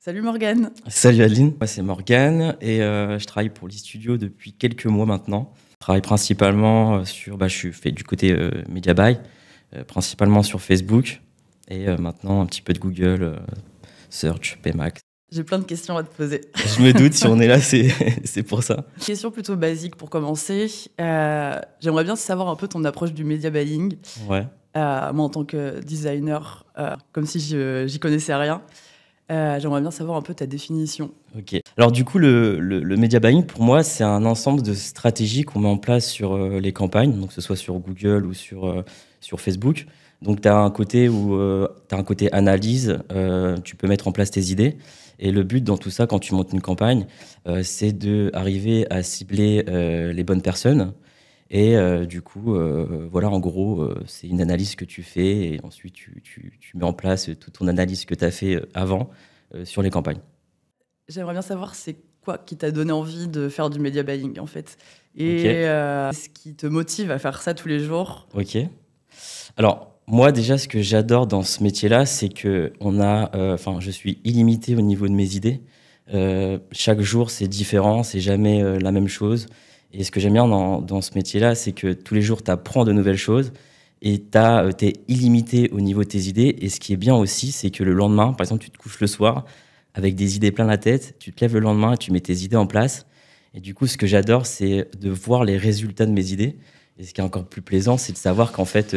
Salut Morgane. Salut Adeline, moi c'est Morgane et je travaille pour l'e-studio depuis quelques mois maintenant. Je travaille principalement je fais du côté Media Buy, principalement sur Facebook et maintenant un petit peu de Google, Search, PMax. J'ai plein de questions à te poser. Je me doute, si on est là, c'est pour ça. Question plutôt basique pour commencer. J'aimerais bien savoir un peu ton approche du media buying. Ouais. Moi, en tant que designer, comme si j'y connaissais rien, j'aimerais bien savoir un peu ta définition. Ok. Alors du coup, le media buying, pour moi, c'est un ensemble de stratégies qu'on met en place sur les campagnes, donc que ce soit sur Google ou sur Facebook. Donc tu as un côté t'as un côté analyse, tu peux mettre en place tes idées. Et le but dans tout ça, quand tu montes une campagne, c'est d'arriver à cibler les bonnes personnes. Et voilà, en gros, c'est une analyse que tu fais et ensuite tu mets en place toute ton analyse que tu as fait avant sur les campagnes. J'aimerais bien savoir c'est quoi qui t'a donné envie de faire du media buying en fait. Et Ok. ce qui te motive à faire ça tous les jours. Ok. Alors, moi, déjà, ce que j'adore dans ce métier-là, c'est que je suis illimité au niveau de mes idées. Chaque jour, c'est différent, c'est jamais la même chose. Et ce que j'aime bien dans ce métier-là, c'est que tous les jours, tu apprends de nouvelles choses et t'es illimité au niveau de tes idées. Et ce qui est bien aussi, c'est que le lendemain, par exemple, tu te couches le soir avec des idées plein la tête, tu te lèves le lendemain et tu mets tes idées en place. Et du coup, ce que j'adore, c'est de voir les résultats de mes idées. Et ce qui est encore plus plaisant, c'est de savoir qu'en fait,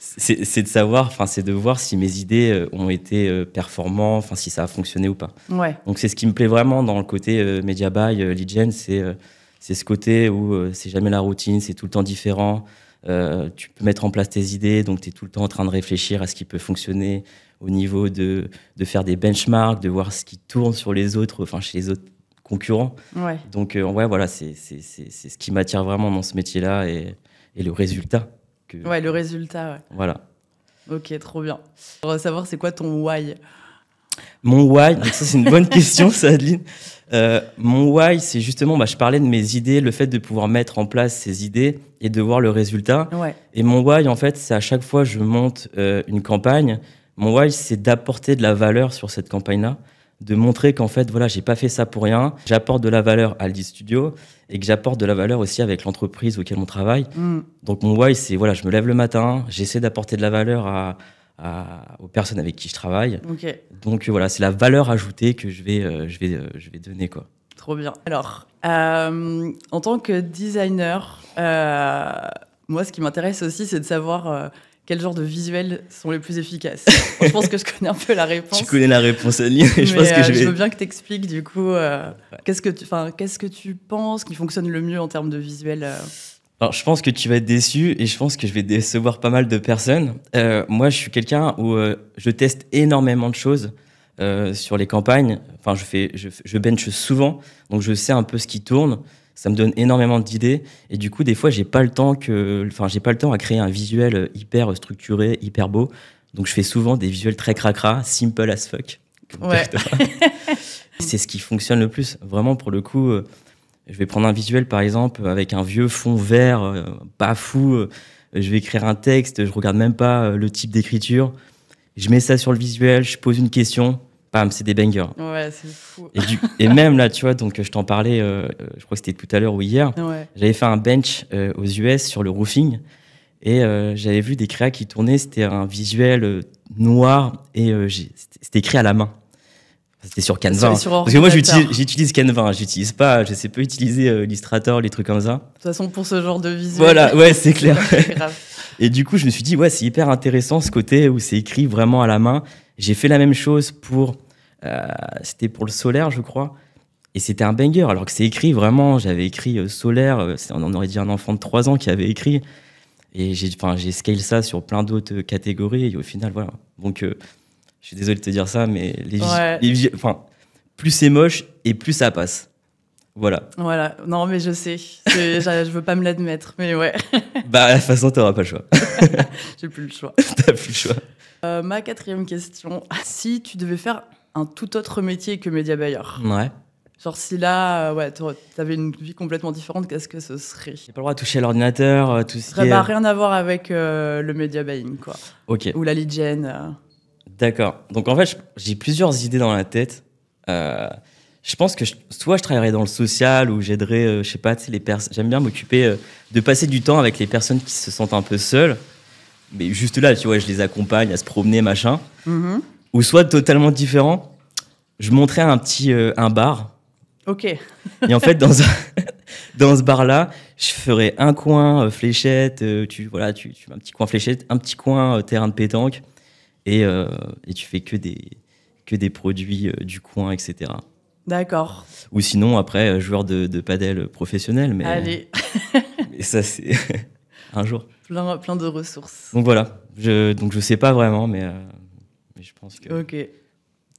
c'est de savoir, enfin, c'est de voir si mes idées ont été performantes, enfin, si ça a fonctionné ou pas. Ouais. Donc, c'est ce qui me plaît vraiment dans le côté Media Buy, Lead Gen, c'est ce côté où c'est jamais la routine, c'est tout le temps différent. Tu peux mettre en place tes idées, donc tu es tout le temps en train de réfléchir à ce qui peut fonctionner au niveau de faire des benchmarks, de voir ce qui tourne sur les autres, enfin, chez les autres concurrents. Ouais. Donc, ouais, voilà, c'est ce qui m'attire vraiment dans ce métier-là et le résultat. Ouais, le résultat, ouais. Voilà. Ok, trop bien. On va savoir c'est quoi ton why. Mon why, donc ça c'est une bonne question, ça, Adeline. Mon why, c'est justement, je parlais de mes idées, le fait de pouvoir mettre en place ces idées et de voir le résultat. Ouais. Et mon why, en fait, c'est à chaque fois que je monte une campagne, mon why, c'est d'apporter de la valeur sur cette campagne-là, de montrer qu'en fait, voilà, j'ai pas fait ça pour rien. J'apporte de la valeur à Aldi Studio et que j'apporte de la valeur aussi avec l'entreprise auquel on travaille. Donc mon why, c'est voilà, je me lève le matin, j'essaie d'apporter de la valeur aux personnes avec qui je travaille. Ok. Donc voilà, c'est la valeur ajoutée que je vais donner, quoi. Trop bien. Alors, en tant que designer, moi, ce qui m'intéresse aussi, c'est de savoir quel genre de visuels sont les plus efficaces. Bon, je pense que je connais un peu la réponse. Tu connais la réponse, Adeline, et je pense que je veux bien que tu expliques, du coup, qu'est-ce que tu penses qui fonctionne le mieux en termes de visuel Alors, je pense que tu vas être déçu et je pense que je vais décevoir pas mal de personnes. Moi, je suis quelqu'un où je teste énormément de choses sur les campagnes. Enfin, je bench souvent, donc je sais un peu ce qui tourne. Ça me donne énormément d'idées et du coup, des fois, j'ai pas le temps à créer un visuel hyper structuré, hyper beau. Donc, je fais souvent des visuels très cracra, simple as fuck. Ouais. C'est ce qui fonctionne le plus. Vraiment, pour le coup, je vais prendre un visuel, par exemple, avec un vieux fond vert, pas fou. Je vais écrire un texte, je regarde même pas le type d'écriture. Je mets ça sur le visuel, je pose une question. Bam, c'est des bangers. Ouais, c'est fou. Et même là, tu vois, donc je t'en parlais, je crois que c'était tout à l'heure ou hier. Ouais. J'avais fait un bench aux US sur le roofing et j'avais vu des créas qui tournaient. C'était un visuel noir et c'était écrit à la main. C'était sur Canva. Sur Parce que moi, ordinateur. j'utilise Canva. J'utilise pas, je sais pas utiliser Illustrator, les trucs comme ça. De toute façon, pour ce genre de visuel. Voilà, ouais, c'est clair. C'est grave. Et du coup, je me suis dit, ouais, c'est hyper intéressant ce côté où c'est écrit vraiment à la main. J'ai fait la même chose c'était pour le solaire, je crois. Et c'était un banger, alors que c'est écrit vraiment, j'avais écrit solaire, on aurait dit un enfant de 3 ans qui avait écrit. Et j'ai scale ça sur plein d'autres catégories. Et au final, voilà. Donc, je suis désolé de te dire ça, mais plus c'est moche et plus ça passe. Voilà. Voilà. Non, mais je sais. Je veux pas me l'admettre, mais ouais. Bah, de toute façon, t'auras pas le choix. J'ai plus le choix. T'as plus le choix. Ma 4e question. Si tu devais faire un tout autre métier que média buyer, Ouais. genre si là, t'avais une vie complètement différente, qu'est-ce que ce serait? J'ai pas le droit de toucher à l'ordinateur, tout ce qui est... Rien à voir avec le média buying, quoi. Ok. Ou la lead gen. D'accord. Donc en fait, j'ai plusieurs idées dans la tête. Je pense que soit je travaillerais dans le social ou j'aiderais, je sais pas, tu sais, les personnes. J'aime bien m'occuper de passer du temps avec les personnes qui se sentent un peu seules. Mais juste là, tu vois, je les accompagne à se promener, machin. Mhm. Ou soit totalement différent, je monterais un bar. Ok. Et en fait, dans ce bar-là, je ferais un coin fléchette, tu mets un petit coin fléchette, un petit coin terrain de pétanque, et tu fais que des produits du coin, etc. D'accord. Ou sinon, après, joueur de padel professionnel, Allez, mais ça, c'est un jour. plein de ressources. Donc voilà, je sais pas vraiment, mais je pense que Ok.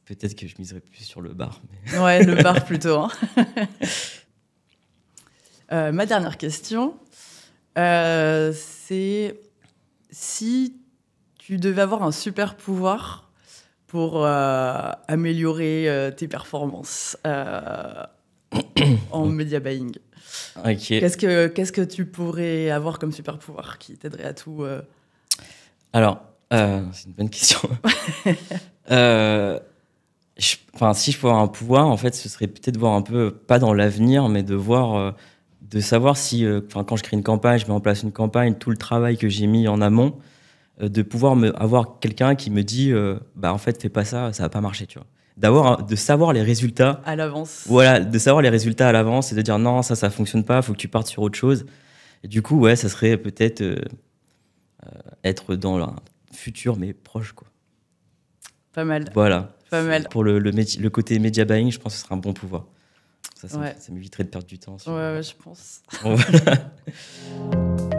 peut-être que je miserais plus sur le bar. Mais... Ouais, le bar plutôt. Hein. Ma dernière question, c'est si tu devais avoir un super pouvoir pour améliorer tes performances en media buying. Ok. Qu'est-ce que tu pourrais avoir comme super pouvoir qui t'aiderait à tout Alors, c'est une bonne question. Si je pouvais avoir un pouvoir, en fait, ce serait peut-être voir un peu, pas dans l'avenir, mais de savoir si, quand je crée une campagne, je mets en place une campagne, tout le travail que j'ai mis en amont, de pouvoir avoir quelqu'un qui me dit, en fait, fais pas ça, ça va pas marcher, tu vois. De savoir les résultats. à l'avance? Voilà, de savoir les résultats à l'avance et de dire non, ça fonctionne pas, faut que tu partes sur autre chose. Et du coup, ouais, ça serait peut-être être dans un futur, mais proche, quoi. Pas mal. Voilà. Pas mal. Pour le côté media buying, je pense que ce serait un bon pouvoir. Ça Ouais. m'éviterait de perdre du temps. Ouais, je pense. Voilà.